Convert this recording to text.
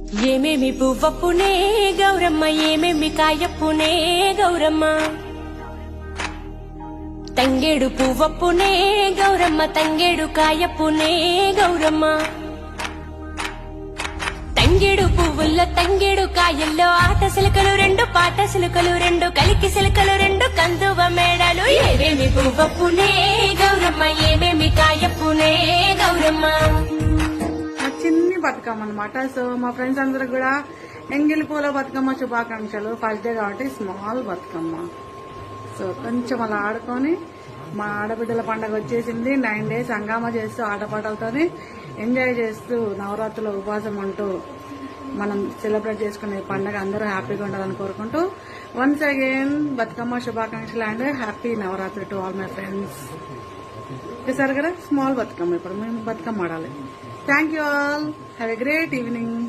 ఏమేమి పువ్వప్పునే గౌరమ్మ, ఏమేమి కాయప్పునే గౌరమ్మ. తంగేడు పువ్వప్పునే గౌరమ్మ, తంగేడు కాయప్పునే గౌరమ్మ. తంగేడు పువ్వుల్లో తంగేడు కాయల్లో ఆట సిలకలు రెండు, పాట సిలకలు రెండు, కలికి సిలకలు రెండు, కందువ మేడలు. ఏమేమి పువ్వప్పునే గౌరమ్మ, ఏమేమి కాయప్పునే గౌరమ్మ. చిన్ని బతుకమ్మ అనమాట. సో మా ఫ్రెండ్స్ అందరూ కూడా ఎంగిలి పూల బతుకమ్మ శుభాకాంక్షలు. ఫస్ట్ డే కాబట్టి స్మాల్ బతుకమ్మ. సో కొంచెం అలా ఆడుకొని మా ఆడబిడ్డల పండగ వచ్చేసింది. 9 days హంగామా చేస్తూ ఆటపాటలతోని ఎంజాయ్ చేస్తూ నవరాత్రుల ఉపవాసం ఉంటూ మనం సెలబ్రేట్ చేసుకునే పండగ అందరూ హ్యాపీగా ఉండాలని కోరుకుంటూ వన్స్ అగైన్ బతుకమ్మ శుభాకాంక్షలు and happy Navaratri to all my friends. చూసారు కదా స్మాల్ బతుకమ్మ. ఇప్పుడు మేము బతుకమ్మ ఆడాలి. Thank you all. Have a great evening.